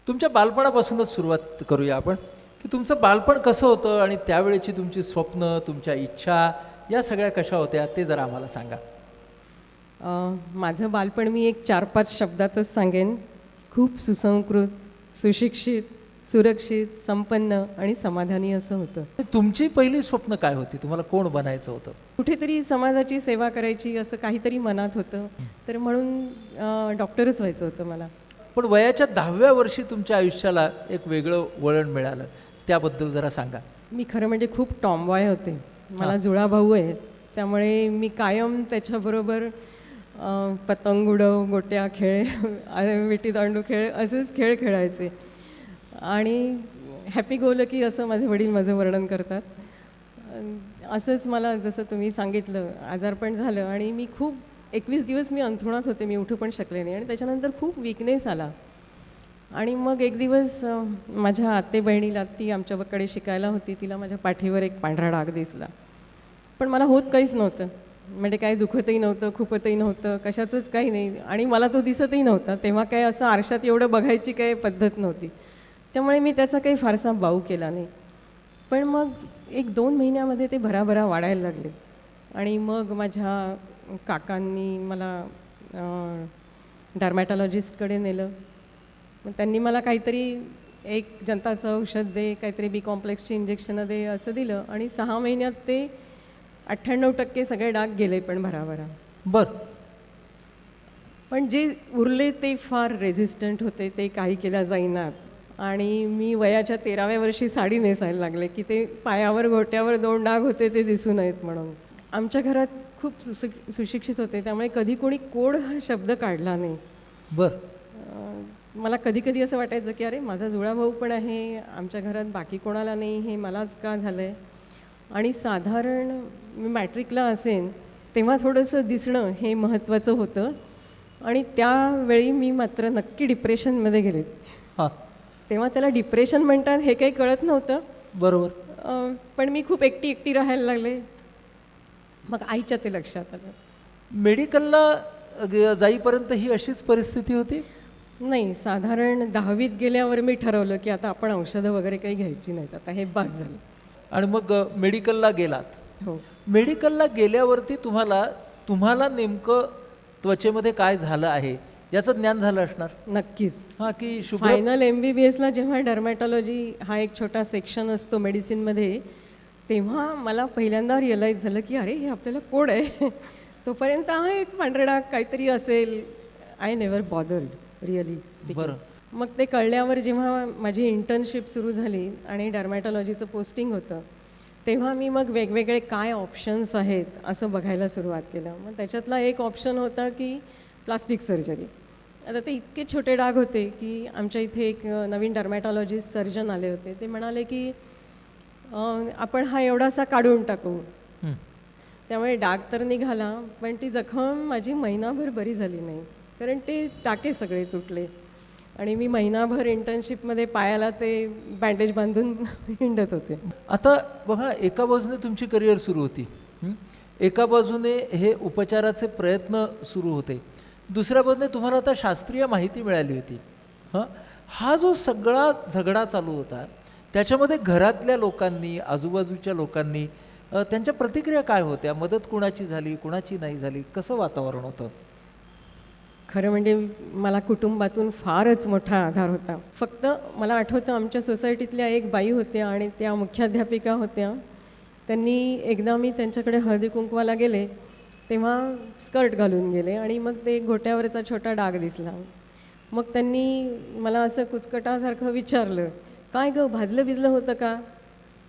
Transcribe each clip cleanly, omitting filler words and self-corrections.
तुमच्या बालपणापासूनच सुरुवात करूया आपण, की तुमचं बालपण कसं होतं आणि त्यावेळेची तुमची स्वप्न, तुमच्या इच्छा या सगळ्या कशा होत्या ते जरा आम्हाला सांगा. माझं बालपण मी एक 4-5 शब्दातच सांगेन. खूप सुसंस्कृत, सुशिक्षित, सुरक्षित, संपन्न आणि समाधानी असं होतं. तुमची पहिली स्वप्न काय होती? तुम्हाला कोण बनायचं होतं? कुठेतरी समाजाची सेवा करायची असं काहीतरी मनात होतं. तर म्हणून डॉक्टरच व्हायचं होतं मला. पण वयाच्या 10व्या वर्षी तुमच्या आयुष्याला एक वेगळं वळण मिळालं, त्याबद्दल जरा सांगा. मी खरं म्हणजे खूप टॉमबॉय होते. मला जुळा भाऊ आहे, त्यामुळे मी कायम त्याच्याबरोबर पतंग उडव, गोट्या खेळ, विटीदांडू खेळ असेच खेळ खेळायचे. आणि हॅपी गो लकी असं माझे वडील माझं वर्णन करतात. असंच मला जसं तुम्ही सांगितलं आजारपण झालं आणि मी खूप 21 दिवस मी अंथरुणात होते. मी उठू पण शकले नाही आणि त्याच्यानंतर खूप वीकनेस आला. आणि मग एक दिवस माझ्या आते बहिणीला, ती आमच्याकडे शिकायला होती, तिला माझ्या पाठीवर एक पांढरा डाग दिसला. पण मला होत काहीच नव्हतं, म्हणजे काही दुखतही नव्हतं, खुपतही नव्हतं, कशाचंच काही नाही. आणि मला तो दिसतही नव्हता. तेव्हा काय असं आरशात एवढं बघायची काही पद्धत नव्हती, त्यामुळे मी त्याचा काही फारसा बाऊ केला नाही. पण मग 1-2 महिन्यामध्ये ते भराभरा वाढायला लागले. आणि मग माझ्या काकांनी मला डर्मॅटॉलॉजिस्टकडे नेलं. मग त्यांनी मला काहीतरी एक जंताचं औषध दे, काहीतरी बी कॉम्प्लेक्सची इंजेक्शनं दे असं दिलं. आणि 6 महिन्यात ते 98% सगळे डाग गेले, पण भराभरा. बरं. पण जे उरले ते फार रेझिस्टंट होते, ते काही केल्या जाईनात. आणि मी वयाच्या 13व्या वर्षी साडी नेसायला लागले, की ते पायावर गोट्यावर 2 डाग होते ते दिसू नयेत म्हणून. आमच्या घरात खूप सुशिक्षित होते, त्यामुळे कधी कोणी कोड हा शब्द काढला नाही. बरं. मला कधी कधी असं वाटायचं की अरे माझा जुळा भाऊ पण आहे, आमच्या घरात बाकी कोणाला नाही, हे मलाच का झालं आहे. आणि साधारण मी मॅट्रिकला असेन तेव्हा थोडंसं दिसणं हे महत्त्वाचं होतं. आणि त्यावेळी मी मात्र नक्की डिप्रेशनमध्ये गेले. हां. तेव्हा त्याला डिप्रेशन म्हणतात हे काही कळत नव्हतं. बरोबर. पण मी खूप एकटी राहायला लागले. मग आईच्या ते लक्षात आलं. मेडिकलला जाईपर्यंत ही अशीच परिस्थिती होती? नाही, साधारण 10वीत गेल्यावर मी ठरवलं की आता आपण औषधं वगैरे काही घ्यायची नाहीत, आता हे बास झालं. आणि मग मेडिकलला गेलात. हो. मेडिकलला गेल्यावरती तुम्हाला नेमकं त्वचेमध्ये काय झालं आहे याचं ज्ञान झालं असणार. नक्कीच. हां, की शुभ्र. फायनल MBBSला जेव्हा डर्मॅटॉलॉजी हा एक छोटा सेक्शन असतो मेडिसिनमध्ये, तेव्हा मला पहिल्यांदा रिअलाईज झालं की अरे हे आपल्याला कोड आहे. तोपर्यंत आहेच पांढरे डाग काहीतरी असेल. I never bothered really speaking. बरं. मग ते कळल्यावर जेव्हा माझी इंटर्नशिप सुरू झाली आणि डर्मॅटॉलॉजीचं पोस्टिंग होतं, तेव्हा मी मग वेगवेगळे काय ऑप्शन्स आहेत असं बघायला सुरुवात केलं. मग त्याच्यातला एक ऑप्शन होता की प्लास्टिक सर्जरी. आता ते इतके छोटे डाग होते की आमच्या इथे एक नवीन डर्मॅटॉलॉजिस्ट सर्जन आले होते. ते म्हणाले की आपण हा एवढासा काढून टाकू. त्यामुळे डाग तर निघाला, पण ती जखम माझी महिनाभर बरी झाली नाही, कारण ते टाके सगळे तुटले. आणि मी महिनाभर इंटर्नशिपमध्ये पायाला ते बँडेज बांधून हिंडत होते. आता बघा, एका बाजूने तुमची करिअर सुरू होती, एका बाजूने हे उपचाराचे प्रयत्न सुरू होते, दुसऱ्या बाजूने तुम्हाला आता शास्त्रीय माहिती मिळाली होती. हा जो सगळा झगडा चालू होता, त्याच्यामध्ये घरातल्या लोकांनी, आजूबाजूच्या लोकांनी त्यांच्या प्रतिक्रिया काय होत्या? मदत कुणाची झाली, कुणाची नाही झाली, कसं वातावरण होतं? खरं म्हणजे मला कुटुंबातून फारच मोठा आधार होता. फक्त मला आठवतं आमच्या सोसायटीतल्या एक बाई होत्या आणि त्या मुख्याध्यापिका होत्या. त्यांनी एकदा मी त्यांच्याकडे हळदी कुंकवाला गेले तेव्हा स्कर्ट घालून गेले आणि मग ते घोट्यावरचा छोटा डाग दिसला. मग त्यांनी मला असं कुचकटासारखं विचारलं, काय गं, भाजलं भिजलं होतं का?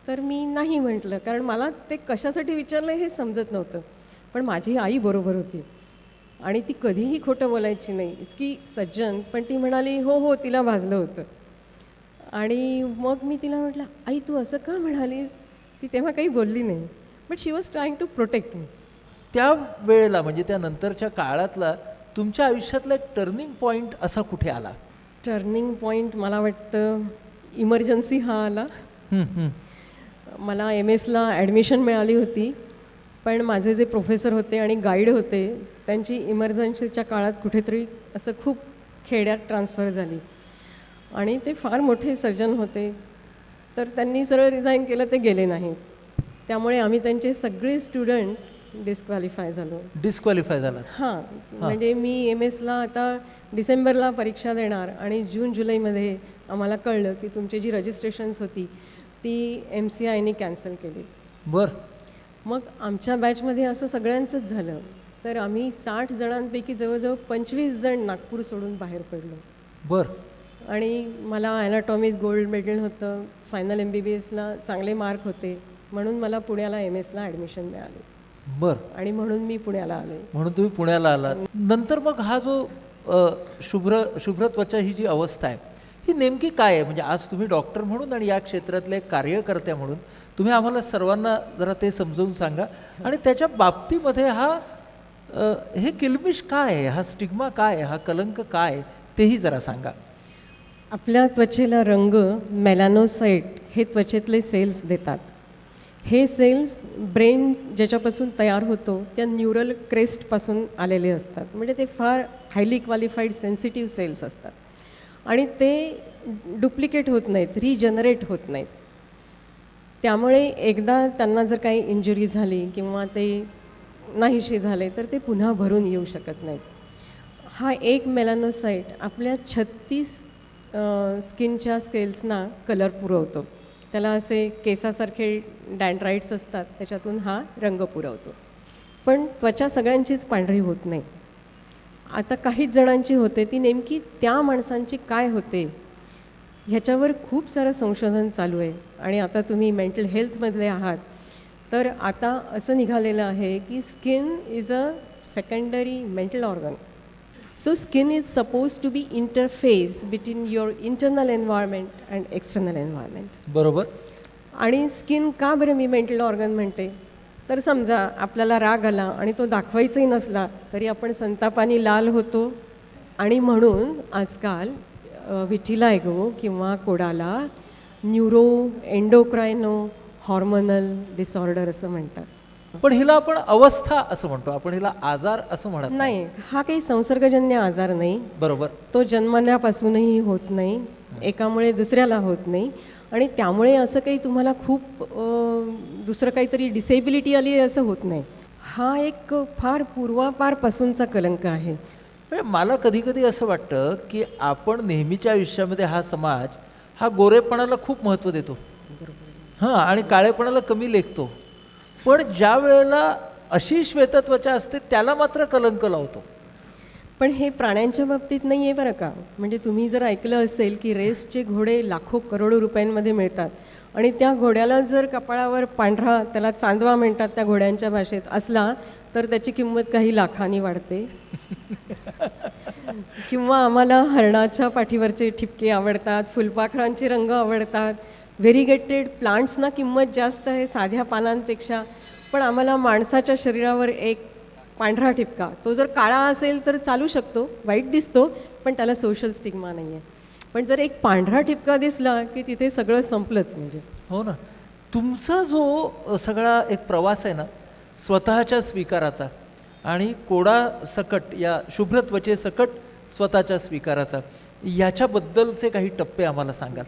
तर मी नाही म्हटलं, कारण मला ते कशासाठी विचारलं हे समजत नव्हतं. पण माझी आई बरोबर होती आणि ती कधीही खोटं बोलायची नाही, इतकी सज्जन. पण ती म्हणाली हो हो तिला भाजलं होतं. आणि मग मी तिला म्हटलं, आई तू असं का म्हणालीस? ती तेव्हा काही बोलली नाही, but she was trying to protect me. त्या वेळेला म्हणजे त्या नंतरच्या काळातला तुमच्या आयुष्यातला एक टर्निंग पॉईंट असा कुठे आला? टर्निंग पॉईंट मला वाटतं इमर्जन्सी हा आला. मला MS ला ॲडमिशन मिळाली होती, पण माझे जे प्रोफेसर होते आणि गाईड होते त्यांची इमर्जन्सीच्या काळात कुठेतरी असं खूप खेड्यात ट्रान्सफर झाली. आणि ते फार मोठे सर्जन होते, तर त्यांनी सरळ रिझाईन केलं, ते गेले नाहीत. त्यामुळे आम्ही त्यांचे सगळे स्टुडंट डिस्क्वालिफाय झालो. डिस्क्वालिफाय झाला. हां, म्हणजे मी MS ला आता डिसेंबरला परीक्षा देणार आणि जून-जुलैमध्ये आम्हाला कळलं की तुमची जी रजिस्ट्रेशन्स होती ती MCIने कॅन्सल केली. बरं. मग आमच्या बॅचमध्ये असं सगळ्यांचंच झालं. तर आम्ही 60 जणांपैकी जवळजवळ 25 जण नागपूर सोडून बाहेर पडलो. बरं. आणि मला ॲनाटॉमीत गोल्ड मेडल होतं, फायनल MBBSला चांगले मार्क होते, म्हणून मला पुण्याला MSला ॲडमिशन मिळाली. बरं. आणि म्हणून मी पुण्याला आले. म्हणून तुम्ही पुण्याला आलात. नंतर मग हा जो शुभ्र त्वचा ही जी अवस्था आहे ही नेमकी काय आहे? म्हणजे आज तुम्ही डॉक्टर म्हणून आणि या क्षेत्रातले एक कार्यकर्त्या म्हणून तुम्ही आम्हाला सर्वांना जरा ते समजावून सांगा. आणि त्याच्या बाबतीमध्ये हा हे किलमिश काय आहे, हा स्टिग्मा काय आहे, हा कलंक काय आहे, तेही जरा सांगा. आपल्या त्वचेला रंग मेलॅनोसाइट हे त्वचेतले सेल्स देतात. हे सेल्स ब्रेन ज्याच्यापासून तयार होतो त्या न्यूरल क्रेस्टपासून आलेले असतात. म्हणजे ते फार हायली क्वालिफाईड सेन्सिटिव्ह सेल्स असतात आणि ते डुप्लिकेट होत नाहीत, रिजनरेट होत नाहीत. त्यामुळे एकदा त्यांना जर काही इंजुरी झाली किंवा ते नाहीसे झाले तर ते पुन्हा भरून येऊ शकत नाहीत. हा एक मेलॅनोसाइट आपल्या 36 स्किनच्या सेल्सना कलर पुरवतो. त्याला असे केसासारखे डॅन्ड्राइट्स असतात, त्याच्यातून हा रंग पुरवतो. पण त्वचा सगळ्यांचीच पांढरी होत नाही. आता काहीच जणांची होते, ती नेमकी त्या माणसांची काय होते ह्याच्यावर खूप सारं संशोधन चालू आहे. आणि आता तुम्ही मेंटल हेल्थमधले आहात, तर आता असं निघालेलं आहे की skin is a secondary mental organ. So skin is supposed to be interface between your internal environment and external environment. बरोबर. आणि स्किन का बरं मी मेंटल ऑर्गन म्हणते, तर समजा आपल्याला राग आला आणि तो दाखवायचाही नसला तरी आपण संतापाने लाल होतो. आणि म्हणून आजकाल विटिलायगो किंवा कोडाला न्यूरो एंडोक्रायनो हॉर्मोनल डिसऑर्डर असं म्हणतात. पण हिला आपण अवस्था असं म्हणतो, आपण हिला आजार असं म्हणत नाही. हा काही संसर्गजन्य आजार नाही. बरोबर. तो जन्मल्यापासूनही होत नाही, एकामुळे दुसऱ्याला होत नाही. आणि त्यामुळे असं काही तुम्हाला खूप दुसरं काहीतरी डिसेबिलिटी आली आहे असं होत नाही. हा एक फार पूर्वापारपासूनचा कलंक आहे. म्हणजे मला कधी कधी असं वाटतं की आपण नेहमीच्या आयुष्यामध्ये हा समाज हा गोरेपणाला खूप महत्त्व देतो. हां, आणि काळेपणाला कमी लेखतो. पण ज्या वेळेला अशी श्वेतत्वचा असते त्याला मात्र कलंक लावतो. पण हे प्राण्यांच्या बाबतीत नाही आहे बरं का. म्हणजे तुम्ही जर ऐकलं असेल की रेसचे घोडे लाखो करोडो रुपयांमध्ये मिळतात आणि त्या घोड्याला जर कपाळावर पांढरा, त्याला चांदवा म्हणतात त्या घोड्यांच्या भाषेत, असला तर त्याची किंमत काही लाखांनी वाढते. किंवा आम्हाला हरणाच्या पाठीवरचे ठिपके आवडतात, फुलपाखरांचे रंग आवडतात, व्हेरिगेटेड प्लांट्सना किंमत जास्त आहे साध्या पानांपेक्षा. पण आम्हाला माणसाच्या शरीरावर एक पांढरा ठिपका, तो जर काळा असेल तर चालू शकतो, वाईट दिसतो, पण त्याला सोशल स्टिग्मा नाही आहे. पण जर एक पांढरा ठिपका दिसला की तिथे सगळं संपलंच. म्हणजे हो ना. तुमचा जो सगळा एक प्रवास आहे ना स्वतःच्या स्वीकाराचा आणि कोडा सकट या शुभ्र त्वचेसकट स्वतःच्या स्वीकाराचा, याच्याबद्दलचे काही टप्पे आम्हाला सांगाल?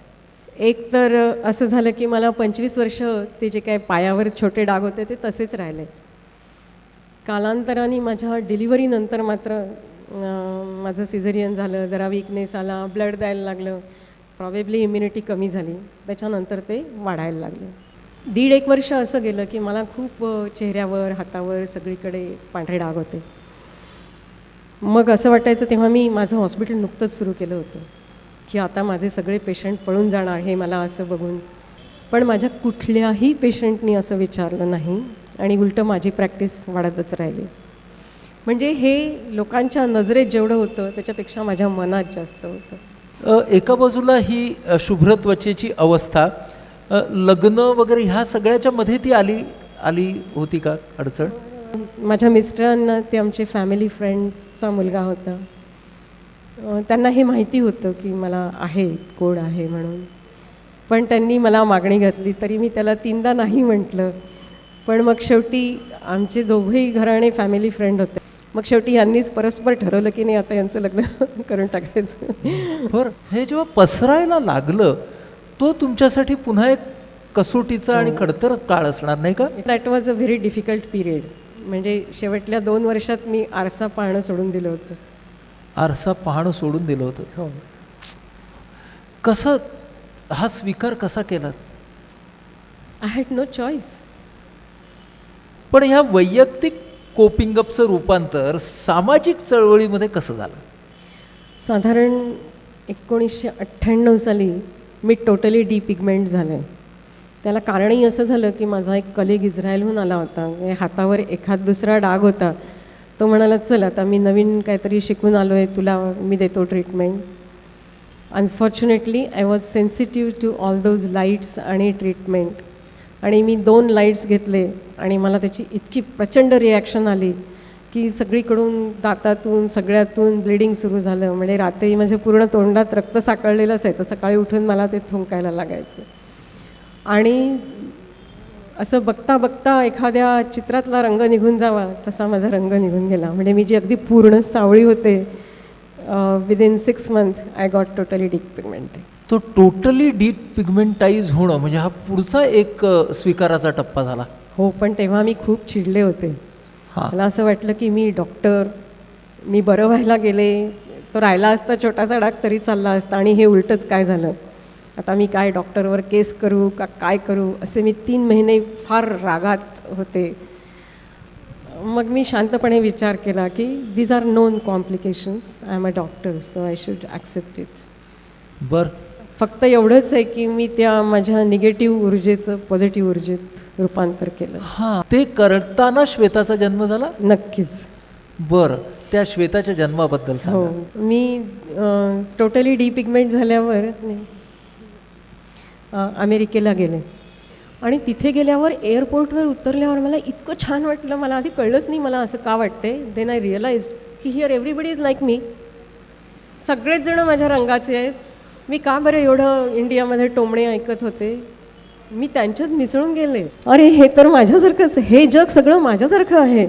एक तर असं झालं की मला 25 वर्ष ते जे काय पायावर छोटे डाग होते ते तसेच राहिले. कालांतराने माझ्या डिलिव्हरीनंतर मात्र माझं सिझेरियन झालं, जरा वीकनेस आला, ब्लड द्यायला लागलं, प्रॉबेबली इम्युनिटी कमी झाली, त्याच्यानंतर ते वाढायला लागलं. 1.5 वर्ष असं गेलं की मला खूप चेहऱ्यावर, हातावर सगळीकडे पांढरे डाग होते. मग असं वाटायचं तेव्हा मी माझं हॉस्पिटल नुकतंच सुरू केलं होतं की आता माझे सगळे पेशंट पळून जाणार हे मला असं बघून. पण माझ्या कुठल्याही पेशंटनी असं विचारलं नाही आणि उलटं माझी प्रॅक्टिस वाढतच राहिली. म्हणजे हे लोकांच्या नजरेत जेवढं होतं त्याच्यापेक्षा माझ्या मनात जास्त होतं. एका बाजूला ही शुभ्र त्वचेची अवस्था, लग्न वगैरे ह्या सगळ्याच्या मध्ये ती आली होती का अडचण? माझ्या मिस्टरांना, ते आमचे फॅमिली फ्रेंडचा मुलगा होता, त्यांना हे माहिती होतं की मला आहे, कोड आहे म्हणून. पण त्यांनी मला मागणी घातली तरी मी त्याला 3दा नाही म्हटलं. पण मग शेवटी आमचे दोघेही घराणे फॅमिली फ्रेंड होते मग शेवटी यांनीच परस्पर ठरवलं की नाही आता यांचं लग्न करून टाकायचं. बरं, हे जेव्हा पसरायला लागलं तो तुमच्यासाठी पुन्हा एक कसोटीचा आणि खडतर काळ असणार नाही का? That was a very difficult period. म्हणजे शेवटल्या 2 वर्षात मी आरसा पाहणं सोडून दिलं होतं. आरसा पाहणं सोडून दिलं होतं. हो. कसं हा स्वीकार कसा केला? I had no choice. पण ह्या वैयक्तिक कोपिंगअपचं रूपांतर सामाजिक चळवळीमध्ये कसं झालं? साधारण 1998 साली मी टोटली डिपिगमेंट झाले. त्याला कारणही असं झालं की माझा एक कलिग इस्रायलहून आला होता. हातावर एखाद दुसरा डाग होता. तो म्हणाला चल आता मी नवीन काहीतरी शिकून आलो आहे, तुला मी देतो treatment. Unfortunately I was sensitive to all those lights आणि ट्रीटमेंट. आणि मी 2 लाईट्स घेतले आणि मला त्याची इतकी प्रचंड रिॲक्शन आली की सगळीकडून दातातून सगळ्यातून ब्लिडिंग सुरू झालं. म्हणजे रात्री माझ्या पूर्ण तोंडात रक्त साकळलेलं असायचं. सकाळी उठून मला ते थुंकायला लागायचं. आणि असं बघता बघता एखाद्या चित्रातला रंग निघून जावा तसा माझा रंग निघून गेला. म्हणजे मी जी अगदी पूर्ण सावळी होते, within 6 month I got totally depigment. तो टोटली डिपिगमेंटाइज होणं म्हणजे हा पुढचा एक स्वीकाराचा टप्पा झाला. हो, पण तेव्हा मी खूप चिडले होते. हां. मला असं वाटलं की मी डॉक्टर, मी बरं व्हायला गेले, तो राहिला असता छोटासा डाग तरी चालला असता आणि हे उलटंच काय झालं. आता मी काय डॉक्टरवर केस करू का काय करू, असे मी 3 महिने फार रागात होते. मग मी शांतपणे विचार केला की these are known complications, I am a doctor so I should accept it. बरं, फक्त एवढंच आहे की मी त्या माझ्या निगेटिव्ह ऊर्जेचं पॉझिटिव्ह ऊर्जेत रूपांतर केलं. हां, ते करताना श्वेताचा जन्म झाला? नक्कीच. बरं, त्या श्वेताच्या जन्माबद्दल हो, सांगा. मी टोटली डिपिगमेंट झाल्यावर अमेरिकेला गेले आणि तिथे गेल्यावर एअरपोर्टवर उतरल्यावर मला इतकं छान वाटलं. मला आधी कळलंच नाही मला असं का वाटते. देन आय रिअलाइज की हिअर एव्हरीबडी इज लाईक मी. सगळेच जण माझ्या रंगाचे आहेत. मी का बरं एवढं इंडियामध्ये टोमणे ऐकत होते, मी त्यांच्यात मिसळून गेले. अरे हे तर माझ्यासारखंच, हे जग सगळं माझ्यासारखं आहे.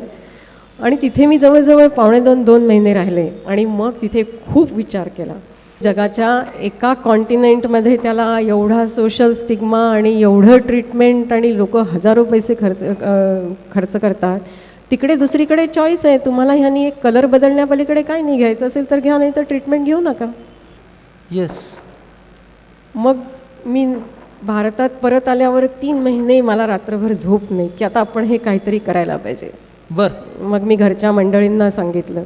आणि तिथे मी जवळजवळ 2.5 महिने राहिले आणि मग तिथे खूप विचार केला. जगाच्या एका कॉन्टिनेंटमध्ये त्याला एवढा सोशल स्टिग्मा आणि एवढं ट्रीटमेंट आणि लोक हजारो पैसे खर्च करतात. तिकडे दुसरीकडे चॉईस आहे, तुम्हाला ह्यानी एक कलर बदलण्यापलीकडे काय नाही, घ्यायचं असेल तर घ्या, नाही तर ट्रीटमेंट घेऊ नका. येस. मग मी भारतात परत आल्यावर 3 महिने मला रात्रभर झोप नाही की आता आपण हे काहीतरी करायला पाहिजे. बरं. मग मी घरच्या मंडळींना सांगितलं.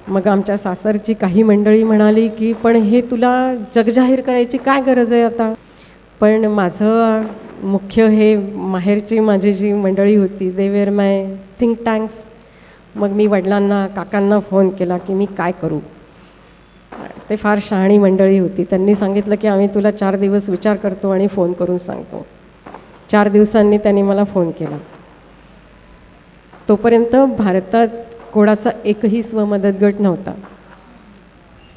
मग आमच्या सासरची काही मंडळी म्हणाली की पण हे तुला जगजाहीर करायची काय गरज आहे आता. पण माझं मुख्य हे माहेरची माझी जी मंडळी होती, they were my think tanks. मग मी वडिलांना काकांना फोन केला की मी काय करू. ते फार शहाणी मंडळी होती. त्यांनी सांगितलं की आम्ही तुला 4 दिवस विचार करतो आणि फोन करून सांगतो. 4 दिवसांनी त्यांनी मला फोन केला. तोपर्यंत भारतात कोणाचा एकही स्वमदत गट नव्हता.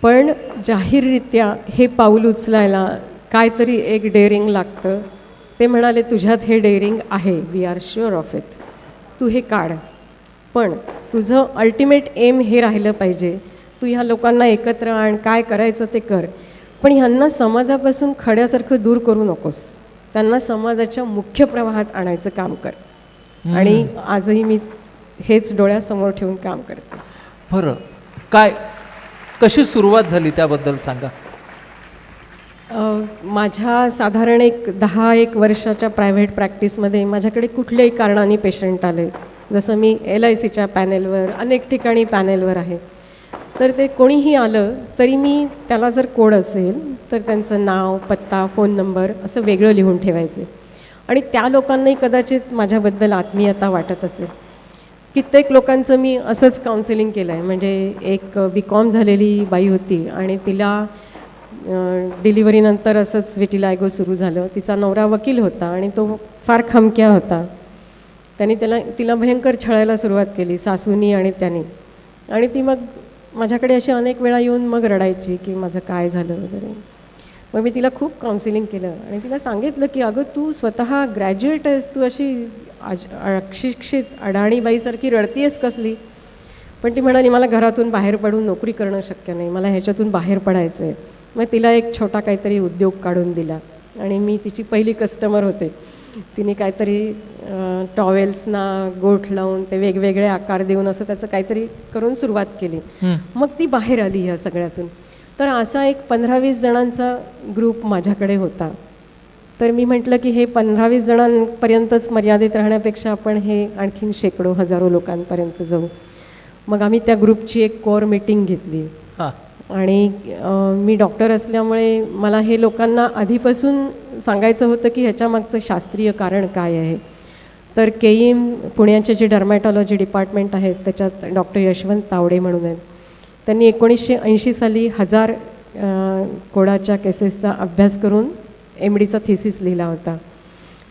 पण जाहीररित्या हे पाऊल उचलायला काहीतरी एक डेअरिंग लागतं. ते म्हणाले तुझ्यात हे डेअरिंग आहे, we are sure of it, तू हे काढ. पण तुझं अल्टिमेट एम हे राहिलं पाहिजे, तू ह्या लोकांना एकत्र आण, काय करायचं ते कर, पण ह्यांना समाजापासून खड्यासारखं दूर करू नकोस, त्यांना समाजाच्या मुख्य प्रवाहात आणायचं काम कर. आणि आजही मी हेच डोळ्यासमोर ठेवून काम करते. बरं, काय कशी सुरुवात झाली त्याबद्दल सांगा. माझ्या साधारण एक 10-1 वर्षाच्या प्रायव्हेट प्रॅक्टिसमध्ये माझ्याकडे कुठल्याही कारणाने पेशंट आले. जसं मी LICच्या पॅनेलवर, अनेक ठिकाणी पॅनेलवर आहे, तर ते कोणीही आलं तरी मी त्याला जर कोड असेल तर त्यांचं नाव, पत्ता, फोन नंबर असं वेगळं लिहून ठेवायचे. आणि त्या लोकांनाही कदाचित माझ्याबद्दल आत्मीयता वाटत असेल. कित्येक लोकांचं मी असंच काउन्सिलिंग केलं आहे. म्हणजे एक BCom झालेली बाई होती आणि तिला डिलिव्हरीनंतर असंच विटिलायगो सुरू झालं. तिचा नवरा वकील होता आणि तो फार खमक्या होता. त्यांनी तिला भयंकर छळायला सुरुवात केली, सासूनी आणि त्यांनी. आणि ती मग माझ्याकडे अशी अनेक वेळा येऊन मग रडायची की माझं काय झालं वगैरे. मग मी तिला खूप काउन्सिलिंग केलं आणि तिला सांगितलं की अगं तू स्वतः ग्रॅज्युएट आहेस, तू अशी अशिक्षित अडाणीबाईसारखी रडतीयस कसली. पण ती म्हणाली मला घरातून बाहेर पडून नोकरी करणं शक्य नाही, मला ह्याच्यातून बाहेर पडायचं आहे. मग तिला एक छोटा काहीतरी उद्योग काढून दिला आणि मी तिची पहिली कस्टमर होते. तिने काहीतरी टॉवेल्सना गोठ लावून ते वेगवेगळे आकार देऊन असं त्याचं काहीतरी करून सुरुवात केली. मग ती बाहेर आली ह्या सगळ्यातून. तर असा एक 15-20 जणांचा ग्रुप माझ्याकडे होता. तर मी म्हटलं की हे 15-20 जणांपर्यंतच मर्यादित राहण्यापेक्षा आपण हे आणखीन शेकडो हजारो लोकांपर्यंत जाऊ. मग आम्ही त्या ग्रुपची एक कोअर मीटिंग घेतली. हां. आणि मी डॉक्टर असल्यामुळे मला हे लोकांना आधीपासून सांगायचं होतं की ह्याच्यामागचं शास्त्रीय कारण काय आहे. तर KEM पुण्याचे जे डर्मॅटॉलॉजी डिपार्टमेंट आहेत त्याच्यात डॉक्टर यशवंत तावडे म्हणून आहेत. त्यांनी 1980 साली 1000 कोडाच्या केसेसचा अभ्यास करून MDचा थिसिस लिहिला होता.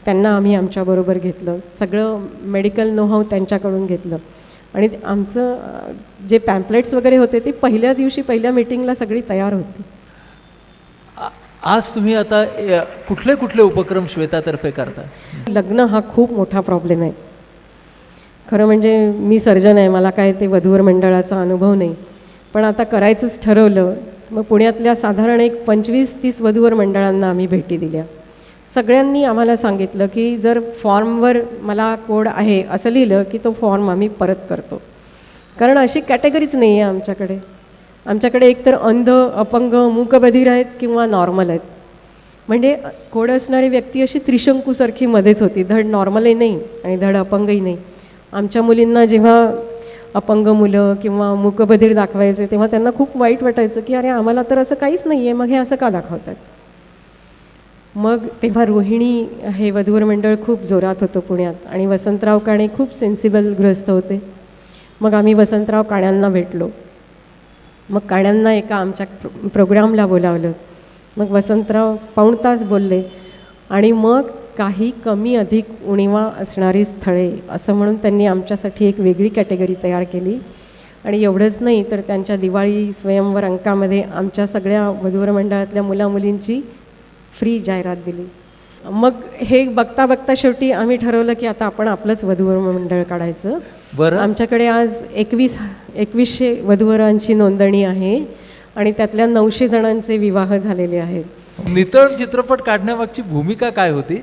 त्यांना आम्ही आमच्याबरोबर घेतलं, सगळं मेडिकल नोहाऊ त्यांच्याकडून घेतलं. आणि आमचं जे पॅम्पलेट्स वगैरे होते ते पहिल्या दिवशी पहिल्या मीटिंगला सगळी तयार होती. आज तुम्ही आता कुठले कुठले उपक्रम श्वेतातर्फे करता? लग्न हा खूप मोठा प्रॉब्लेम आहे. खरं म्हणजे मी सर्जन आहे, मला काय ते वधूवर मंडळाचा अनुभव नाही. पण आता करायचंच ठरवलं. मग पुण्यातल्या साधारण एक 25-30 वधूवर मंडळांना आम्ही भेटी दिल्या. सगळ्यांनी आम्हाला सांगितलं की जर फॉर्मवर मला कोड आहे असं लिहिलं की तो फॉर्म आम्ही परत करतो. कारण अशी कॅटेगरीच नाही आहे आमच्याकडे. आमच्याकडे एकतर अंध, अपंग, मूकबधीर आहेत किंवा नॉर्मल आहेत. म्हणजे कोड असणारी व्यक्ती अशी त्रिशंकूसारखी मध्येच होती, धड नॉर्मलही नाही आणि धड अपंगही नाही. आमच्या मुलींना जेव्हा अपंग मुलं किंवा मूकबधीर दाखवायचे तेव्हा त्यांना खूप वाईट वाटायचं की अरे आम्हाला तर असं काहीच नाही आहे, मग हे असं का दाखवतात. मग तेव्हा रोहिणी हे वधूवर मंडळ खूप जोरात होतं पुण्यात आणि वसंतराव काणे खूप सेन्सिबल गृहस्थ होते. मग आम्ही वसंतराव काण्यांना भेटलो. मग काण्यांना एका आमच्या प्रोग्रामला बोलावलं. मग वसंतराव पाऊण तास बोलले आणि मग काही कमी अधिक उणीवा असणारी स्थळे असं म्हणून त्यांनी आमच्यासाठी एक वेगळी कॅटेगरी तयार केली. आणि एवढंच नाही तर त्यांच्या दिवाळी स्वयंवर अंकामध्ये आमच्या सगळ्या वधूवर मंडळातल्या मुलामुलींची फ्री जाहिरात दिली. मग हे बघता बघता शेवटी आम्ही ठरवलं की आता आपण आपलंच वधूवर मंडळ काढायचं. बरं. आमच्याकडे आज 2100 वधूवरांची नोंदणी आहे आणि त्यातल्या 900 जणांचे विवाह झालेले आहेत. नितळ चित्रपट काढण्यामागची भूमिका काय होती?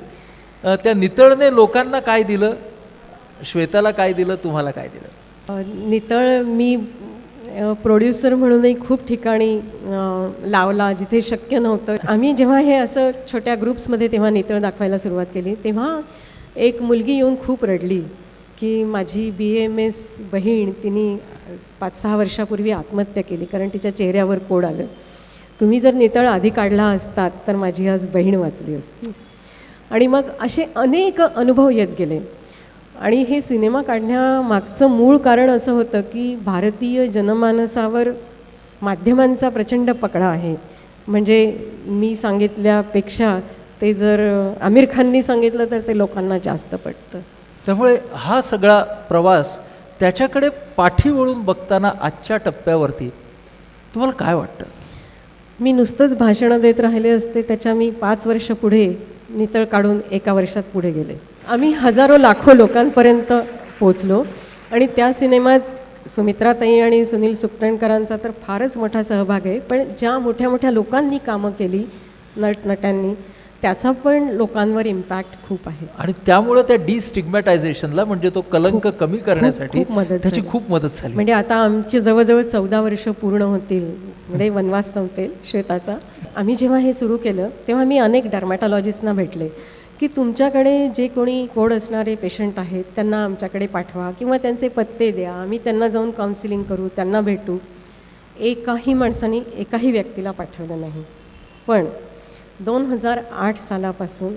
त्या नितळने लोकांना काय दिलं? श्वेताला काय दिलं? तुम्हाला काय दिलं? नितळ मी प्रोड्युसर म्हणूनही खूप ठिकाणी लावला जिथे शक्य नव्हतं. आम्ही जेव्हा हे असं छोट्या ग्रुप्समध्ये तेव्हा नितळ दाखवायला सुरुवात केली तेव्हा एक मुलगी येऊन खूप रडली की माझी BAMS बहीण तिने 5-6 वर्षापूर्वी आत्महत्या केली कारण तिच्या चेहऱ्यावर कोड आलं. तुम्ही जर नितळ आधी काढला असतात तर माझी आज बहीण वाचली असती. आणि मग असे अनेक अनुभव येत गेले. आणि हे सिनेमा काढण्यामागचं मूळ कारण असं होतं की भारतीय जनमानसावर माध्यमांचा प्रचंड पकडा आहे. म्हणजे मी सांगितल्यापेक्षा ते जर आमिर खाननी सांगितलं तर ते लोकांना जास्त पटतं. त्यामुळे हा सगळा प्रवास त्याच्याकडे पाठी वळून बघताना आजच्या टप्प्यावरती तुम्हाला काय वाटतं? मी नुसतंच भाषणं देत राहिले असते त्याच्या मी 5 वर्ष पुढे नितळ काढून 1 वर्षात पुढे गेले. आम्ही हजारो लाखो लोकांपर्यंत पोचलो. आणि त्या सिनेमात सुमित्राताई आणि सुनील सुकटणकरांचा तर फारच मोठा सहभाग आहे. पण ज्या मोठ्या मोठ्या लोकांनी कामं केली नटनट्यांनी त्याचा पण लोकांवर इम्पॅक्ट खूप आहे. आणि त्यामुळे त्या डिस्टिग्मॅटायझेशनला म्हणजे तो कलंक कमी करण्यासाठी त्याची खूप मदत झाली. म्हणजे आता आमची जवळजवळ 14 वर्ष पूर्ण होतील म्हणजे वनवास संपेल श्वेताचा. आम्ही जेव्हा हे सुरू केलं तेव्हा मी अनेक डर्मॅटॉलॉजिस्टना भेटले की तुमच्याकडे जे कोणी कोड असणारे पेशंट आहेत त्यांना आमच्याकडे पाठवा किंवा त्यांचे पत्ते द्या, आम्ही त्यांना जाऊन काउन्सिलिंग करू, त्यांना भेटू. एकाही माणसाने एकाही व्यक्तीला पाठवलं नाही. पण 2008 सालापासून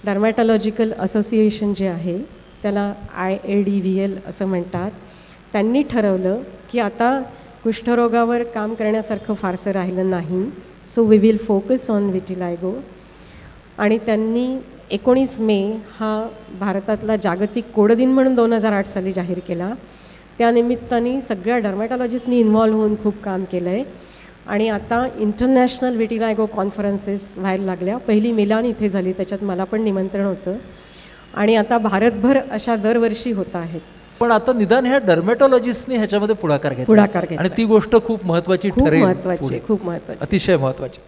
डर्मॅटॉलॉजिकल असोसिएशन जे आहे त्याला IADVL असं म्हणतात, त्यांनी ठरवलं की आता कुष्ठरोगावर काम करण्यासारखं फारसं राहिलं नाही. So we will focus on vitiligo. आणि त्यांनी 19 मे हा भारतातला जागतिक कोड दिन म्हणून 2008 साली जाहीर केला. त्यानिमित्ताने सगळ्या डर्मॅटॉलॉजिस्टनी इन्व्हॉल्व्ह होऊन खूप काम केलं आहे. आणि आता इंटरनॅशनल विटिलायगो कॉन्फरन्सेस व्हायला लागल्या. पहिली मिलान इथे झाली, त्याच्यात मला पण निमंत्रण होतं. आणि आता भारतभर अशा दरवर्षी होत आहेत. पण आता निदान ह्या डर्मेटॉलॉजिस्टनी ह्याच्यामध्ये पुढाकार घेतला पुढाकार आणि घेतला. ती गोष्ट खूप महत्त्वाची खूप ठरेल महत्वाची पुढे. खूप महत्वाची. अतिशय महत्त्वाची.